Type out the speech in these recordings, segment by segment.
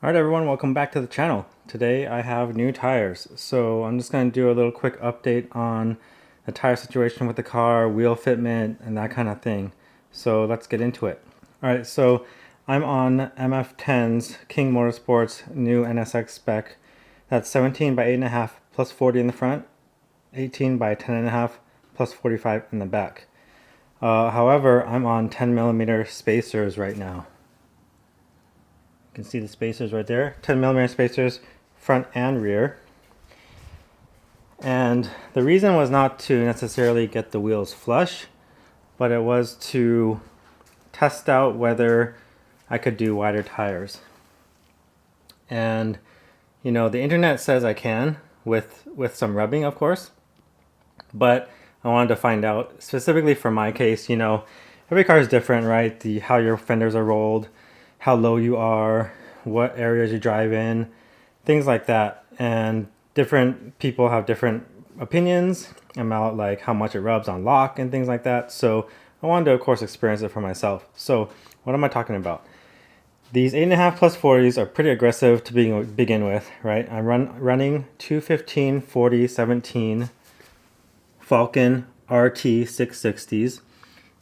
Alright everyone, welcome back to the channel. Today I have new tires. So I'm just going to do a little quick update on the tire situation with the car, wheel fitment, and that kind of thing. So let's get into it. Alright, so I'm on MF10's King Motorsports new NSX spec. That's 17 by 8.5 plus 40 in the front, 18 by 10.5 plus 45 in the back. However, I'm on 10mm spacers right now. You can see the spacers right there, 10mm spacers, front and rear. And the reason was not to necessarily get the wheels flush, but it was to test out whether I could do wider tires. And you know, the internet says I can with some rubbing, of course, but I wanted to find out specifically for my case. You know, every car is different, right? How your fenders are rolled, how low you are, what areas you drive in, things like that. And different people have different opinions about like how much it rubs on lock and things like that. So I wanted to, of course, experience it for myself. So what am I talking about? These 8.5 plus 40s are pretty aggressive to begin with, right? I'm running 215 40 17 Falcon RT 660s.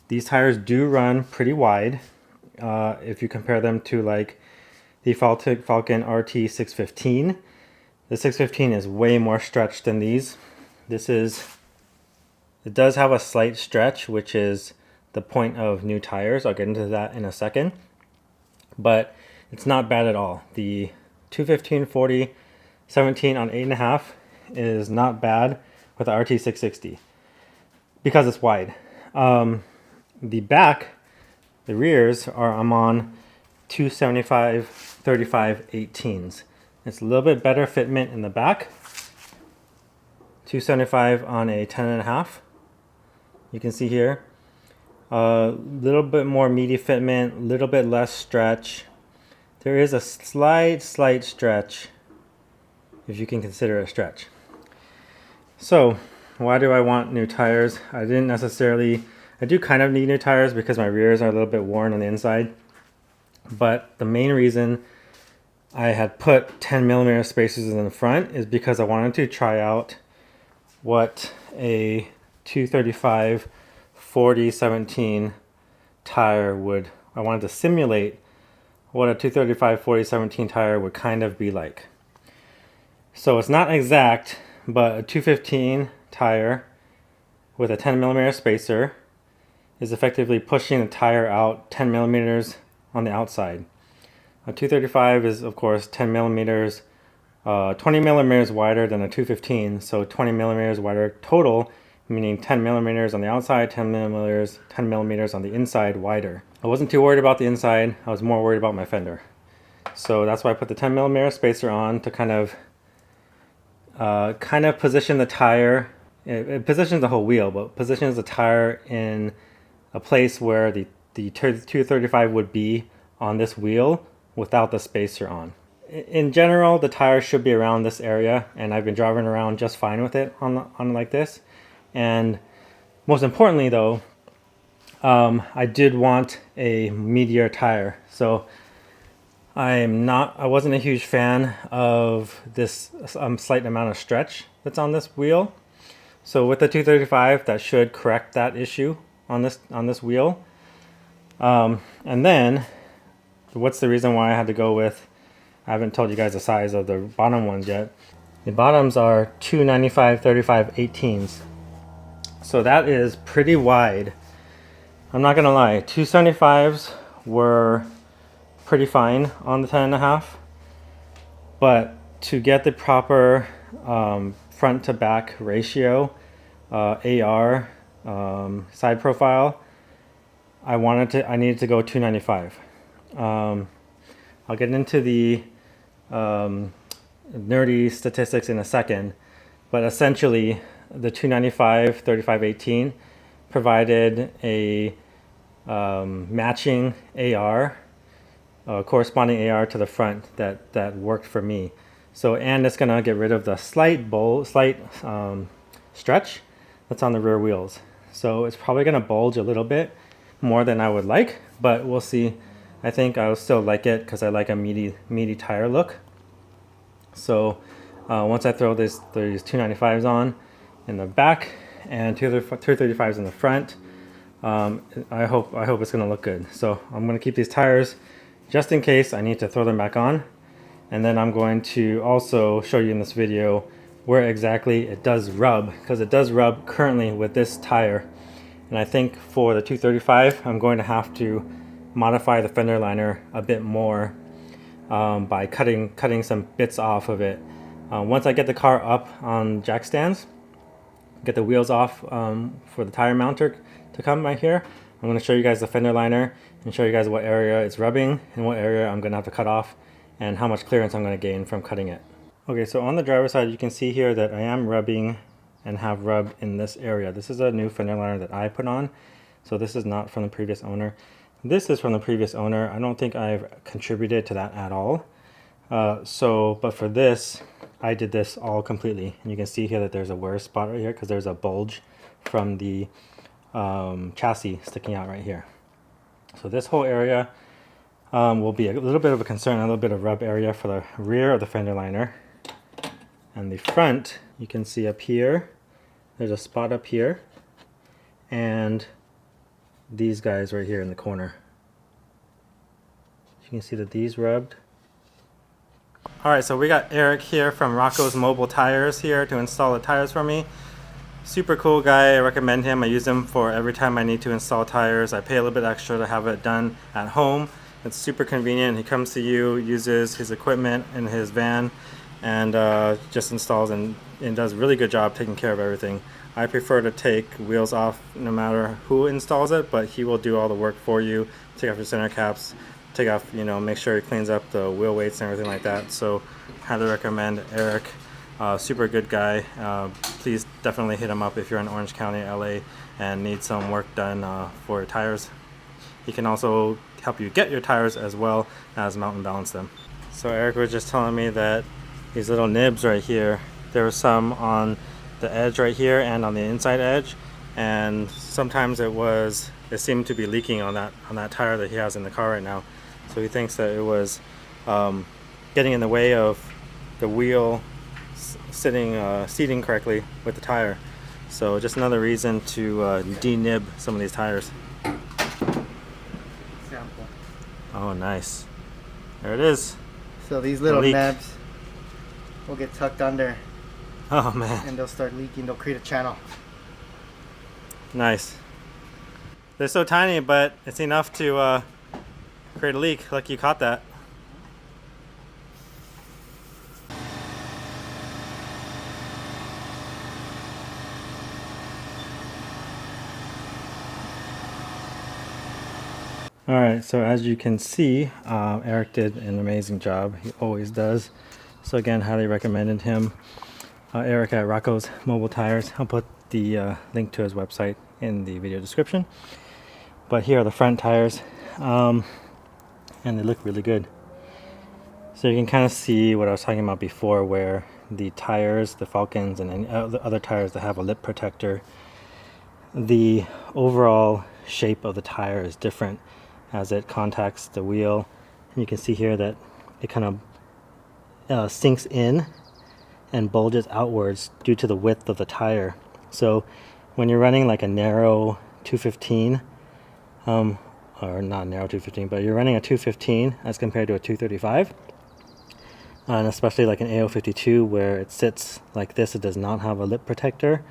These tires do run pretty wide. If you compare them to like the Falcon RT 615, the 615 is way more stretched than these. It does have a slight stretch, which is the point of new tires. I'll get into that in a second, but it's not bad at all. The 215 40 17 on 8.5 is not bad with the RT 660 because it's wide. The back, the rears I'm on 275 35 18s. It's a little bit better fitment in the back. 275 on a 10.5. You can see here. A little bit more meaty fitment, a little bit less stretch. There is a slight stretch, if you can consider it a stretch. So, why do I want new tires? I do kind of need new tires because my rears are a little bit worn on the inside. But the main reason I had put 10mm spacers in the front is because I wanted to try out what a 235 40 17 tire would. I wanted to simulate what a 235 40 17 tire would kind of be like. So it's not exact, but a 215 tire with a 10mm spacer is effectively pushing the tire out 10mm on the outside. A 235 is, of course, 10mm, 20mm wider than a 215, so 20mm wider total, meaning 10mm on the outside, 10mm on the inside wider. I wasn't too worried about the inside, I was more worried about my fender. So that's why I put the 10mm spacer on to kind of position the tire. It positions the whole wheel, but positions the tire in a place where the 235 would be on this wheel without the spacer on. In general, the tire should be around this area, and I've been driving around just fine with it on like this. And most importantly though, I did want a meatier tire. So I wasn't a huge fan of this slight amount of stretch that's on this wheel. So with the 235, that should correct that issue on this wheel. And then, what's the reason why I had to go with, I haven't told you guys the size of the bottom ones yet. The bottoms are 295 35 18s. So that is pretty wide. I'm not gonna lie, 275s were pretty fine on the 10.5, but to get the proper front to back ratio, AR, side profile, I needed to go 295. I'll get into the nerdy statistics in a second, but essentially the 295 35 18 provided a matching AR, corresponding AR to the front that worked for me. So, and it's gonna get rid of the slight stretch that's on the rear wheels. So it's probably gonna bulge a little bit more than I would like, but we'll see I think I'll still like it because I like a meaty tire look. So once I throw these 295s on in the back and 235s in the front, I hope it's going to look good. So I'm going to keep these tires just in case I need to throw them back on. And then I'm going to also show you in this video where exactly it does rub, because it does rub currently with this tire. And I think for the 235, I'm going to have to modify the fender liner a bit more by cutting some bits off of it. Once I get the car up on jack stands, get the wheels off for the tire mounter to come right here, I'm going to show you guys the fender liner and show you guys what area it's rubbing and what area I'm going to have to cut off and how much clearance I'm going to gain from cutting it. Okay, so on the driver's side, you can see here that I am rubbing and have rubbed in this area. This is a new fender liner that I put on, so this is not from the previous owner. This is from the previous owner. I don't think I've contributed to that at all. But for this, I did this all completely. And you can see here that there's a wear spot right here because there's a bulge from the chassis sticking out right here. So this whole area will be a little bit of a concern, a little bit of rub area for the rear of the fender liner. And the front, you can see up here, there's a spot up here, and these guys right here in the corner. You can see that these rubbed. Alright, so we got Eric here from Roccos Mobile Tires here to install the tires for me. Super cool guy, I recommend him. I use him for every time I need to install tires. I pay a little bit extra to have it done at home. It's super convenient. He comes to you, uses his equipment in his van, and just installs and does a really good job taking care of everything. I prefer to take wheels off no matter who installs it, but he will do all the work for you. Take off your center caps, take off, make sure he cleans up the wheel weights and everything like that. So highly recommend Eric. Super good guy. Please definitely hit him up if you're in Orange County, LA, and need some work done for your tires. He can also help you get your tires as well as mount and balance them. So Eric was just telling me that these little nibs right here, there were some on the edge right here and on the inside edge, and sometimes it seemed to be leaking on that tire that he has in the car right now. So he thinks that it was getting in the way of the wheel seating correctly with the tire. So just another reason to de-nib some of these tires. Example. Oh, nice. There it is. So these little nibs will get tucked under. Oh man. And they'll start leaking. They'll create a channel. Nice. They're so tiny, but it's enough to create a leak. Lucky you caught that. Alright, so as you can see, Eric did an amazing job. He always does. So again, highly recommended him. Eric at Roccos Mobile Tires. I'll put the link to his website in the video description. But here are the front tires, and they look really good. So you can kind of see what I was talking about before, where the tires, the Falcons, and any other tires that have a lip protector, the overall shape of the tire is different as it contacts the wheel. And you can see here that it kind of sinks in and bulges outwards due to the width of the tire. So when you're running like a narrow 215, or not narrow 215, but you're running a 215 as compared to a 235, and especially like an AO52 where it sits like this, it does not have a lip protector.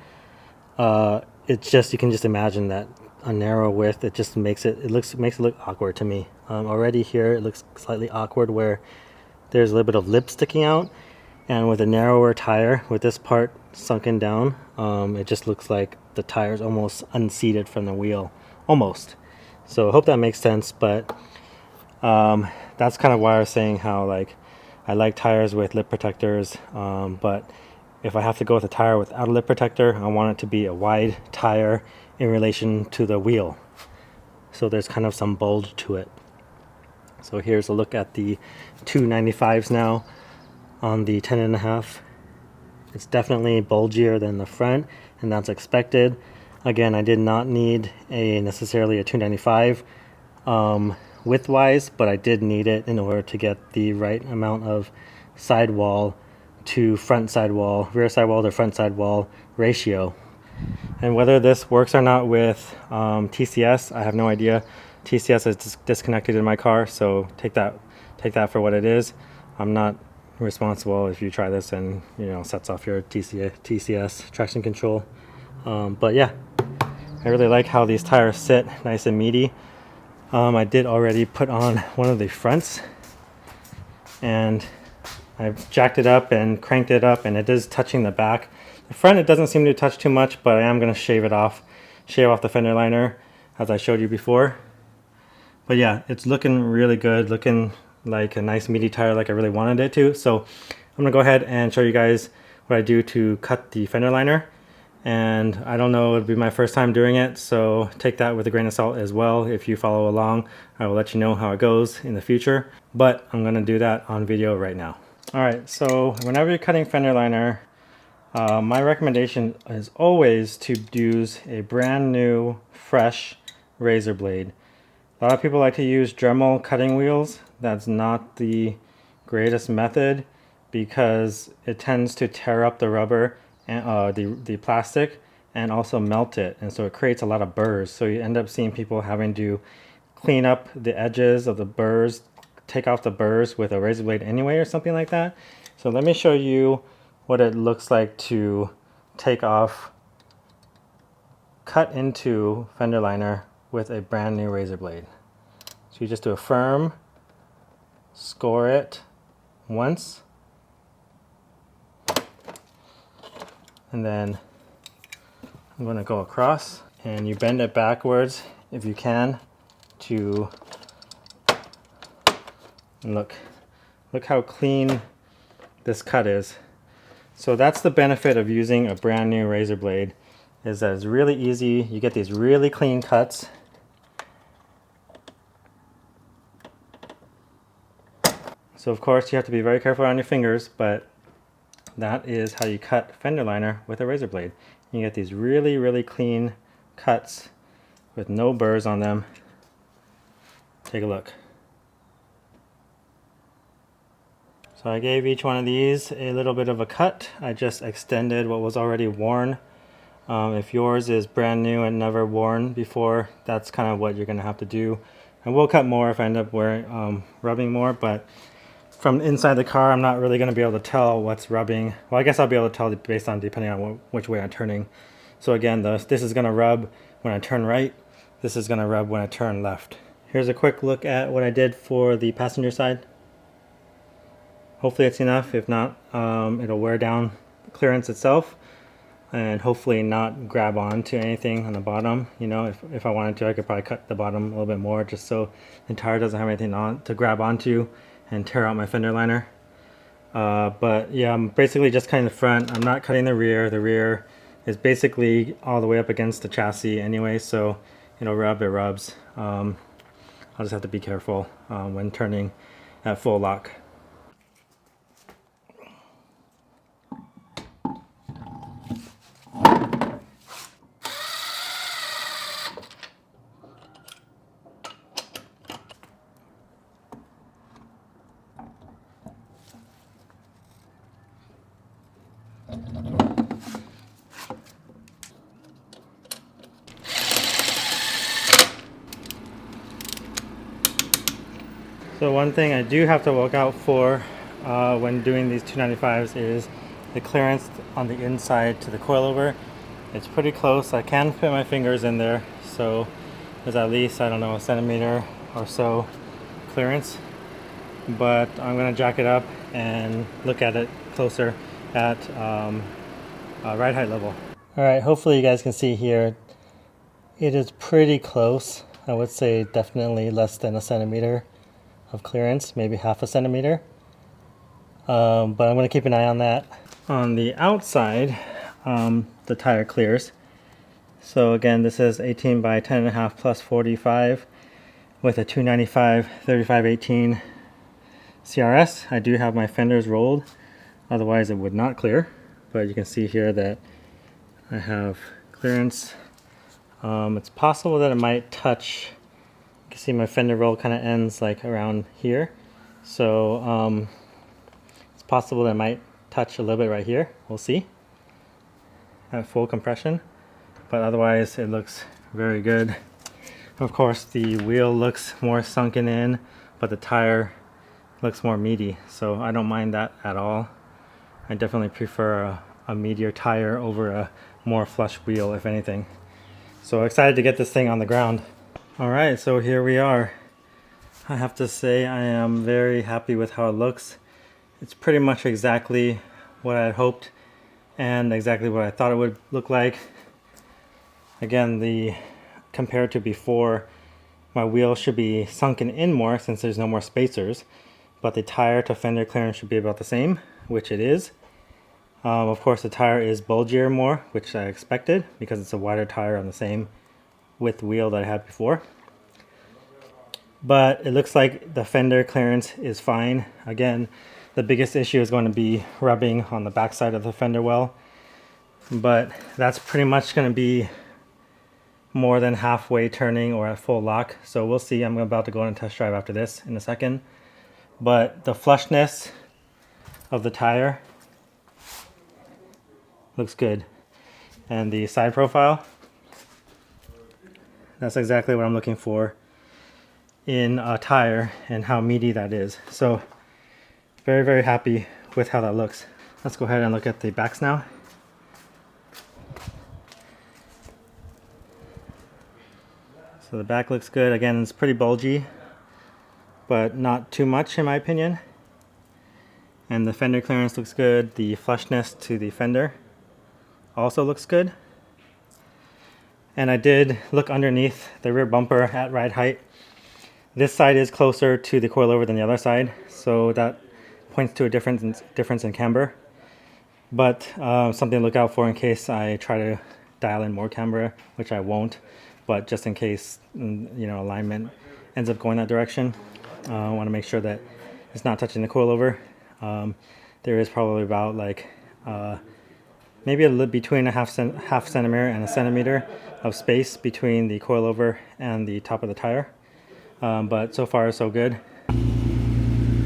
It's just, you can just imagine that a narrow width, it just makes it look awkward to me. Already here it looks slightly awkward where there's a little bit of lip sticking out, and with a narrower tire with this part sunken down, it just looks like the tire's almost unseated from the wheel, almost. So I hope that makes sense, but that's kind of why I was saying how I like tires with lip protectors, but if I have to go with a tire without a lip protector, I want it to be a wide tire in relation to the wheel, so there's kind of some bulge to it. So here's a look at the 295s now on the 10.5. It's definitely bulgier than the front, and that's expected. Again, I did not need necessarily a 295 width-wise, but I did need it in order to get the right amount of sidewall to front sidewall, rear sidewall to front sidewall ratio. And whether this works or not with TCS, I have no idea. TCS is disconnected in my car, so take that for what it is. I'm not responsible if you try this and sets off your TCS traction control. But yeah, I really like how these tires sit nice and meaty. I did already put on one of the fronts, and I've jacked it up and cranked it up, and it is touching the back. The front, it doesn't seem to touch too much, but I am going to shave off the fender liner as I showed you before. But yeah, it's looking really good, looking like a nice meaty tire like I really wanted it to. So I'm going to go ahead and show you guys what I do to cut the fender liner. And I don't know, it'll be my first time doing it, so take that with a grain of salt as well. If you follow along, I will let you know how it goes in the future, but I'm going to do that on video right now. Alright, so whenever you're cutting fender liner, my recommendation is always to use a brand new, fresh razor blade. A lot of people like to use Dremel cutting wheels. That's not the greatest method because it tends to tear up the rubber and the plastic and also melt it, and so it creates a lot of burrs. So you end up seeing people having to clean up the edges of the burrs, take off the burrs with a razor blade anyway or something like that. So let me show you what it looks like to take off, cut into fender liner with a brand new razor blade. So you just do a firm, score it once, and then I'm going to go across, and you bend it backwards if you can to look how clean this cut is. So that's the benefit of using a brand new razor blade, is that it's really easy. You get these really clean cuts. So of course you have to be very careful on your fingers, but that is how you cut fender liner with a razor blade. You get these really, really clean cuts with no burrs on them. Take a look. So I gave each one of these a little bit of a cut. I just extended what was already worn. If yours is brand new and never worn before, that's kind of what you're going to have to do. I will cut more if I end up rubbing more, but from inside the car, I'm not really going to be able to tell what's rubbing. Well, I guess I'll be able to tell based on depending on which way I'm turning. So again, this is going to rub when I turn right. This is going to rub when I turn left. Here's a quick look at what I did for the passenger side. Hopefully it's enough. If not, it'll wear down the clearance itself and hopefully not grab onto anything on the bottom. If I wanted to, I could probably cut the bottom a little bit more just so the tire doesn't have anything on to grab onto and tear out my fender liner. But yeah, I'm basically just cutting the front. I'm not cutting the rear. The rear is basically all the way up against the chassis anyway, so it'll rub, it rubs. I'll just have to be careful when turning at full lock. So one thing I do have to look out for when doing these 295s is the clearance on the inside to the coilover. It's pretty close. I can fit my fingers in there, so there's at least, I don't know, a centimeter or so clearance. But I'm going to jack it up and look at it closer at ride height level. Alright, hopefully you guys can see here. It is pretty close. I would say definitely less than a centimeter of clearance, maybe half a centimeter. But I'm going to keep an eye on that. On the outside, the tire clears. So again, this is 18 by 10.5 plus 45 with a 295 3518 CR-S. I do have my fenders rolled, otherwise it would not clear. But you can see here that I have clearance. It's possible that it might touch can see my fender roll kind of ends like around here. So it's possible that I might touch a little bit right here. We'll see at full compression, but otherwise it looks very good. Of course, the wheel looks more sunken in, but the tire looks more meaty, so I don't mind that at all. I definitely prefer a meatier tire over a more flush wheel, if anything. So excited to get this thing on the ground. Alright, so here we are. I have to say I am very happy with how it looks. It's pretty much exactly what I had hoped and exactly what I thought it would look like. Again, compared to before, my wheel should be sunken in more since there's no more spacers, but the tire to fender clearance should be about the same, which it is. Of course, the tire is bulgier more, which I expected because it's a wider tire on the same width wheel that I had before. But it looks like the fender clearance is fine. Again, the biggest issue is going to be rubbing on the backside of the fender well, but that's pretty much going to be more than halfway turning or at full lock. So we'll see. I'm about to go on a test drive after this in a second. But the flushness of the tire looks good. And the side profile, that's exactly what I'm looking for in a tire and how meaty that is. So very, very happy with how that looks. Let's go ahead and look at the backs now. So the back looks good. Again, it's pretty bulgy, but not too much in my opinion. And the fender clearance looks good. The flushness to the fender also looks good. And I did look underneath the rear bumper at ride height. This side is closer to the coilover than the other side, so that points to a difference in camber. But something to look out for in case I try to dial in more camber, which I won't. But just in case, alignment ends up going that direction, I want to make sure that it's not touching the coilover. There is probably about maybe a little between a half centimeter and a centimeter of space between the coilover and the top of the tire. But so far so good.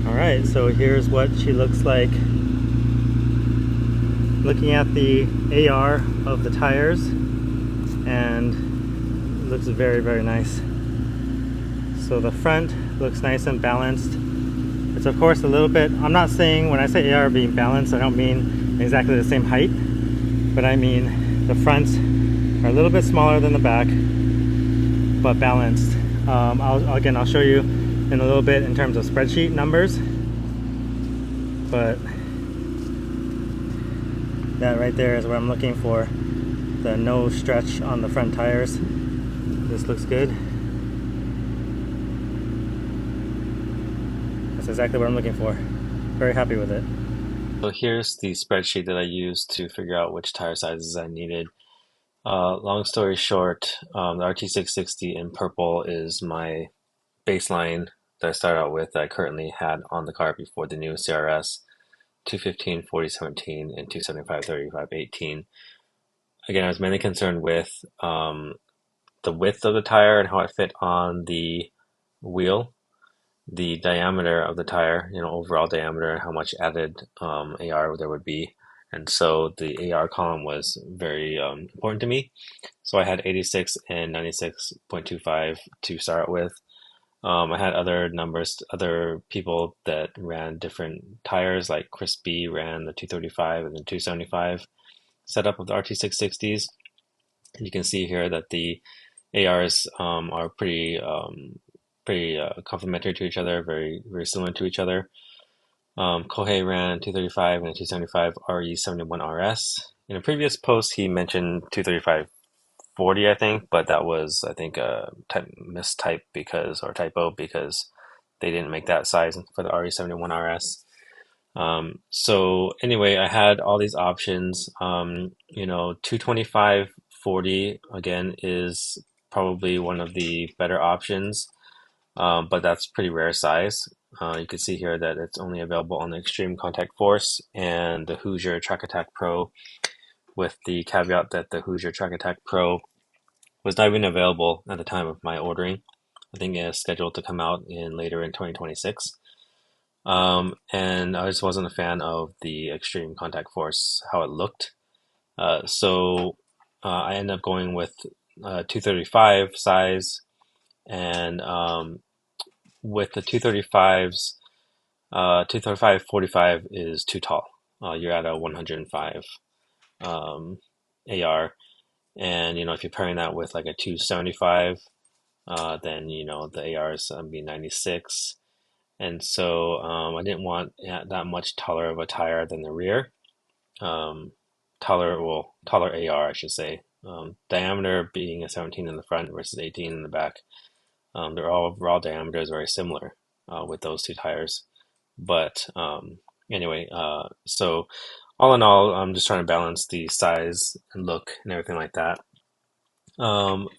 Alright, so here's what she looks like looking at the AR of the tires, and it looks very, very nice. So the front looks nice and balanced. It's of course a little bit, I'm not saying when I say AR being balanced, I don't mean exactly the same height, but I mean the fronts are a little bit smaller than the back, but balanced. I'll show you in a little bit in terms of spreadsheet numbers, but that right there is what I'm looking for. The no stretch on the front tires. This looks good. That's exactly what I'm looking for. Very happy with it. So here's the spreadsheet that I used to figure out which tire sizes I needed. Long story short, the RT660 in purple is my baseline that I started out with that I currently had on the car before the new CR-S, 215, 4017, and 275, 35, 18. Again, I was mainly concerned with the width of the tire and how it fit on the wheel, the diameter of the tire, overall diameter, and how much added AR there would be. And so the AR column was very important to me. So I had 86 and 96.25 to start with. I had other numbers, other people that ran different tires, like Chris B ran the 235 and the 275 setup of the RT660s. And you can see here that the ARs are pretty complementary to each other, very, very similar to each other. Kohei ran 235 and a 275 RE71RS. In a previous post, he mentioned 235/40, I think, but that was, I think, a mistype typo because they didn't make that size for the RE71RS. So anyway, I had all these options. 225/40 again is probably one of the better options, but that's pretty rare size. You can see here that it's only available on the Extreme Contact Force and the Hoosier Track Attack Pro, with the caveat that the Hoosier Track Attack Pro was not even available at the time of my ordering. I think it's scheduled to come out later in 2026. And I just wasn't a fan of the extreme contact force, how it looked. I ended up going with 235 size, and with the 235s, 235 45 is too tall. You're at a 105 AR, and if you're pairing that with like a 275, then the AR is be 96, and so I didn't want that much taller of a tire than the rear. Taller AR, I should say. Diameter being a 17 in the front versus 18 in the back. They're all raw diameters very similar with those two tires. But anyway, so all in all, I'm just trying to balance the size and look and everything like that.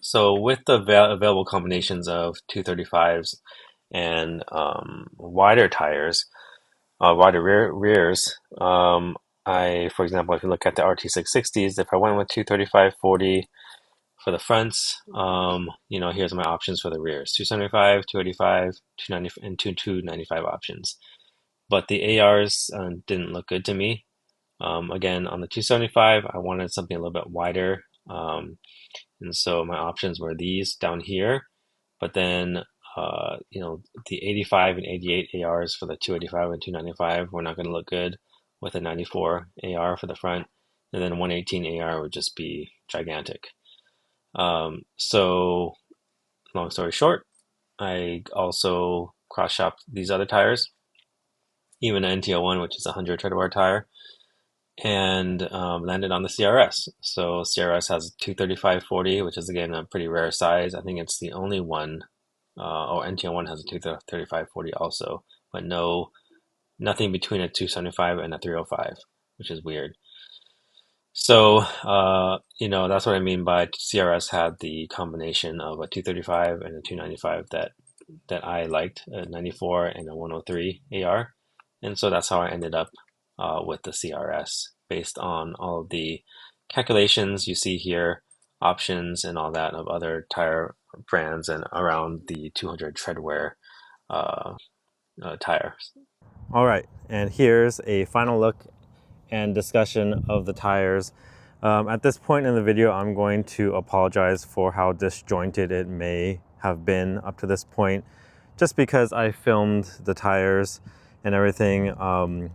So with the available combinations of 235s and wider tires, wider rears, for example, if you look at the RT660s, if I went with 235/40 for the fronts, here's my options for the rears: 275, 285, 290, and 295 options. But the ARs didn't look good to me. Again, on the 275, I wanted something a little bit wider, and so my options were these down here. But then, the 85 and 88 ARs for the 285 and 295 were not going to look good with a 94 AR for the front, and then 118 AR would just be gigantic. So, long story short, I also cross-shopped these other tires, even an NTO1, which is a 100 tread wear tire, and landed on the CR-S. So CR-S has 235/40, which is again a pretty rare size. I think it's the only one, or NTO1 has a 235/40 also, but nothing between a 275 and a 305, which is weird. So, that's what I mean by CR-S had the combination of a 235 and a 295 that I liked, a 94 and a 103 AR. And so that's how I ended up with the CR-S based on all of the calculations you see here, options and all that of other tire brands and around the 200 tread wear tires. All right, and here's a final look and discussion of the tires. At this point in the video, I'm going to apologize for how disjointed it may have been up to this point, just because I filmed the tires and everything on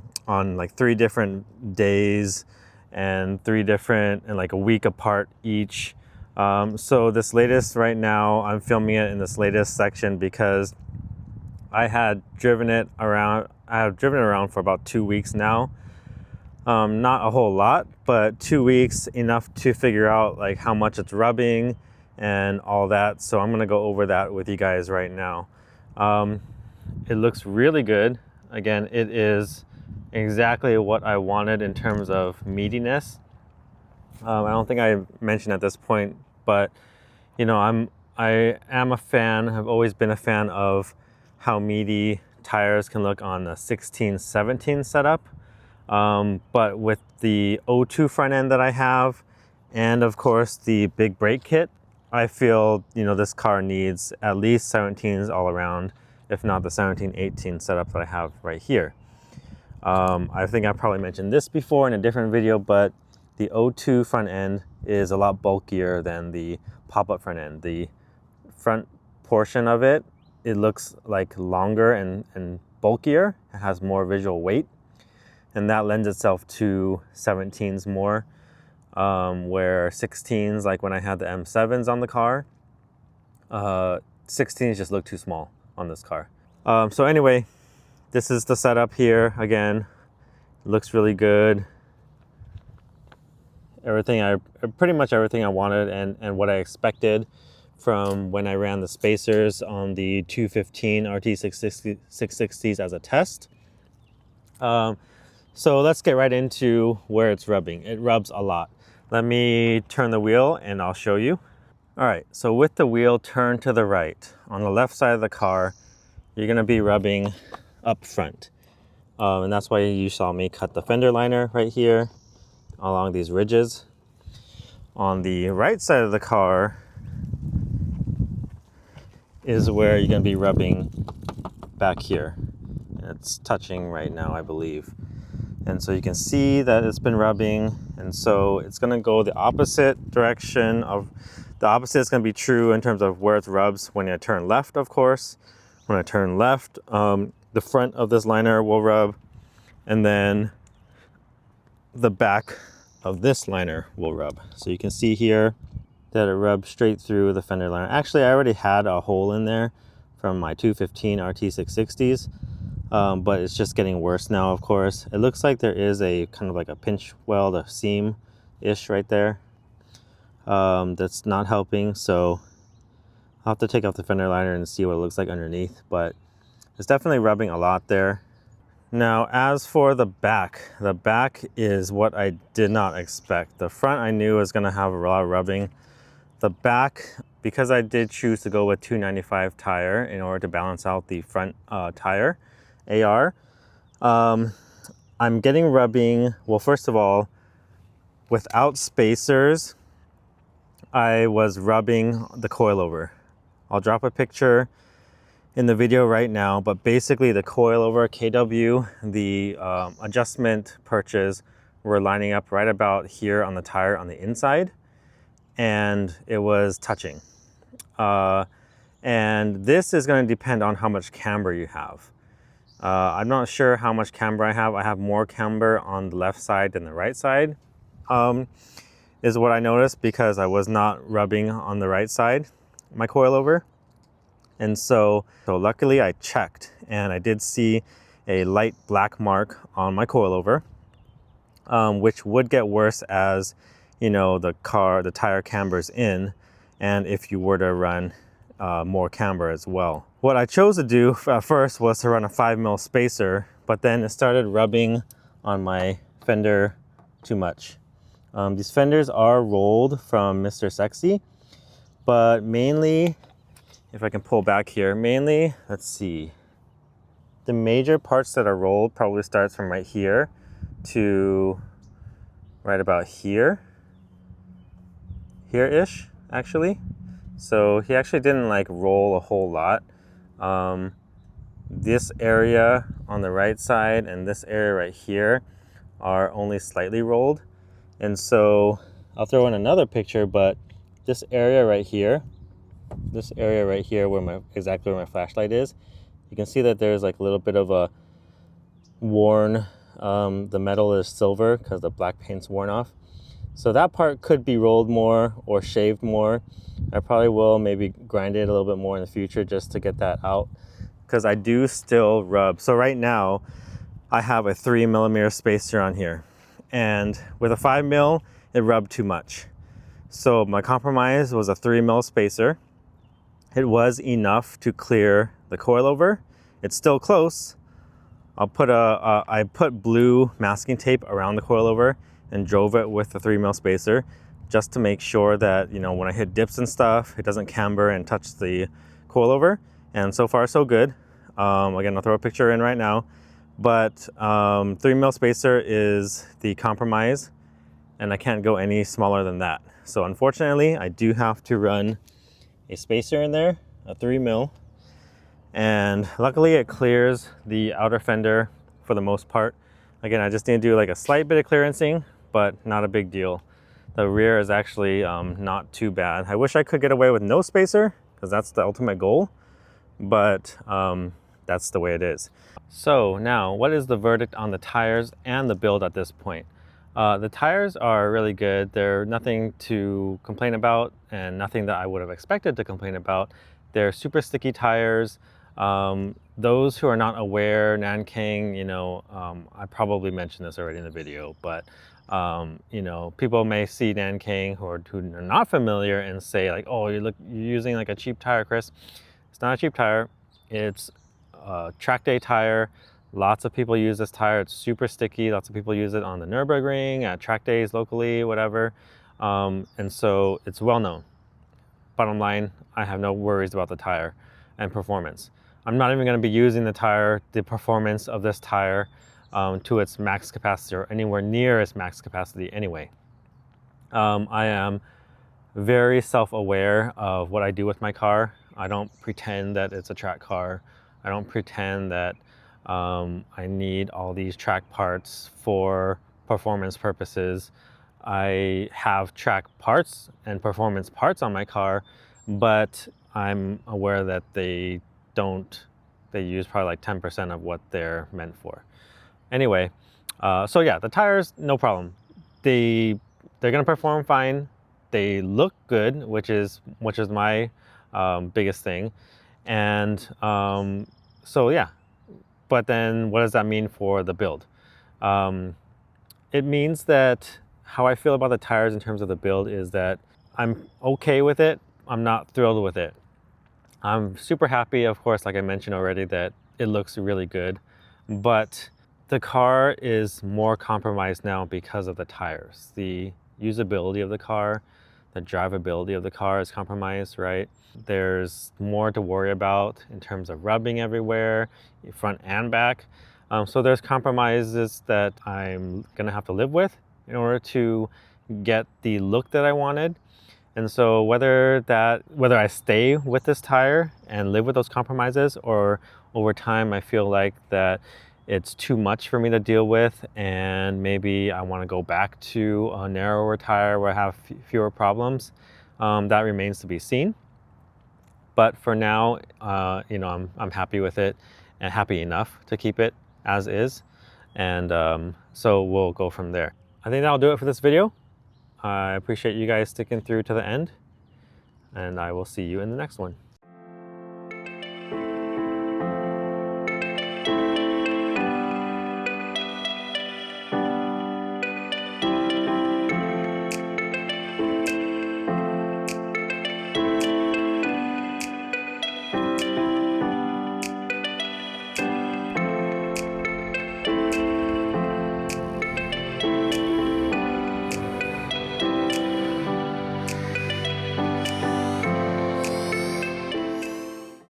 like 3 different days and like a week apart each. So this latest right now, I'm filming it in this latest section because I have driven it around for about 2 weeks now. Not a whole lot, but 2 weeks enough to figure out like how much it's rubbing and all that. So I'm gonna go over that with you guys right now. It looks really good. Again, it is exactly what I wanted in terms of meatiness. I don't think I mentioned at this point, but I am a fan, have always been a fan of how meaty tires can look on a 16-17 setup. But with the O2 front end that I have, and of course the big brake kit, I feel, this car needs at least 17s all around, if not the 17-18 setup that I have right here. I think I probably mentioned this before in a different video, but the O2 front end is a lot bulkier than the pop-up front end. The front portion of it looks like longer and bulkier. It has more visual weight, and that lends itself to 17s more, where 16s, like when I had the M7s on the car, 16s just look too small on this car. So anyway, this is the setup here. Again, it looks really good. Pretty much everything I wanted and what I expected from when I ran the spacers on the 215 RT660s as a test. So let's get right into where it's rubbing. It rubs a lot. Let me turn the wheel and I'll show you. All right, so with the wheel turned to the right, on the left side of the car, you're gonna be rubbing up front. And that's why you saw me cut the fender liner right here along these ridges. On the right side of the car, is where you're going to be rubbing back here. It's touching right now, I believe. And so you can see that it's been rubbing, and so it's going to go the opposite direction of the opposite is going to be true in terms of where it rubs when I turn left, of course. When I turn left, the front of this liner will rub, and then the back of this liner will rub. So you can see here that it rubs straight through the fender liner. Actually, I already had a hole in there from my 215 RT660s. But it's just getting worse now, of course. It looks like there is a kind of like a pinch weld, a seam-ish right there. That's not helping, so I'll have to take off the fender liner and see what it looks like underneath, but it's definitely rubbing a lot there. Now, as for the back is what I did not expect. The front I knew was gonna have a lot of rubbing. The back, because I did choose to go with 295 tire in order to balance out the front tire, AR, I'm getting rubbing. Well, first of all, without spacers, I was rubbing the coilover. I'll drop a picture in the video right now, but basically the coilover, KW, the adjustment perches were lining up right about here on the tire on the inside, and it was touching. And this is going to depend on how much camber you have. I'm not sure how much camber I have. I have more camber on the left side than the right side, is what I noticed, because I was not rubbing on the right side, my coilover. And so luckily I checked, and I did see a light black mark on my coilover, which would get worse as, you know, the tire cambers in, and if you were to run more camber as well. What I chose to do first was to run a 5mm spacer, but then it started rubbing on my fender too much. These fenders are rolled from Mr. Sexy, but mainly, if I can pull back here, mainly, let's see, the major parts that are rolled probably starts from right here to right about here-ish, actually. So he actually didn't like roll a whole lot. This area on the right side and this area right here are only slightly rolled. And so I'll throw in another picture, but this area right here where exactly where my flashlight is, you can see that there's like a little bit of a worn, the metal is silver because the black paint's worn off. So that part could be rolled more or shaved more. I probably will maybe grind it a little bit more in the future just to get that out, because I do still rub. So right now I have a 3mm spacer on here, and with a 5mm it rubbed too much. So my compromise was a 3mm spacer. It was enough to clear the coilover. It's still close. I put blue masking tape around the coilover and drove it with the 3mm spacer, just to make sure that, you know, when I hit dips and stuff, it doesn't camber and touch the coilover. And so far, so good. Again, I'll throw a picture in right now, but 3mm spacer is the compromise, and I can't go any smaller than that. So unfortunately, I do have to run a spacer in there, a 3mm, and luckily it clears the outer fender for the most part. Again, I just need to do like a slight bit of clearancing, but not a big deal. The rear is actually not too bad. I wish I could get away with no spacer, because that's the ultimate goal, but that's the way it is. So now, what is the verdict on the tires and the build at this point? The tires are really good. They're nothing to complain about, and nothing that I would have expected to complain about. They're super sticky tires. Those who are not aware, Nankang, you know, I probably mentioned this already in the video, but you know, people may see Nankang who are not familiar and say like, oh, you're using like a cheap tire, Chris. It's not a cheap tire. It's a track day tire. Lots of people use this tire. It's super sticky. Lots of people use it on the Nürburgring, at track days locally, whatever. And so it's well known. Bottom line, I have no worries about the tire and performance. I'm not even going to be using the performance of this tire to its max capacity or anywhere near its max capacity anyway. I am very self-aware of what I do with my car. I don't pretend that it's a track car. I don't pretend that I need all these track parts for performance purposes. I have track parts and performance parts on my car, but I'm aware that they use probably like 10% of what they're meant for. Anyway, so yeah, the tires, no problem. They're gonna perform fine. They look good, which is my biggest thing. And so yeah, but then what does that mean for the build? It means that how I feel about the tires in terms of the build is that I'm okay with it. I'm not thrilled with it. I'm super happy, of course, like I mentioned already, that it looks really good, but the car is more compromised now because of the tires. The usability of the car, the drivability of the car is compromised, right? There's more to worry about in terms of rubbing everywhere, front and back. So there's compromises that I'm gonna have to live with in order to get the look that I wanted. And so whether I stay with this tire and live with those compromises, or over time I feel like that it's too much for me to deal with and maybe I want to go back to a narrower tire where I have fewer problems, that remains to be seen. But for now, you know, I'm happy with it and happy enough to keep it as is. And so we'll go from there. I think that'll do it for this video. I appreciate you guys sticking through to the end, and I will see you in the next one.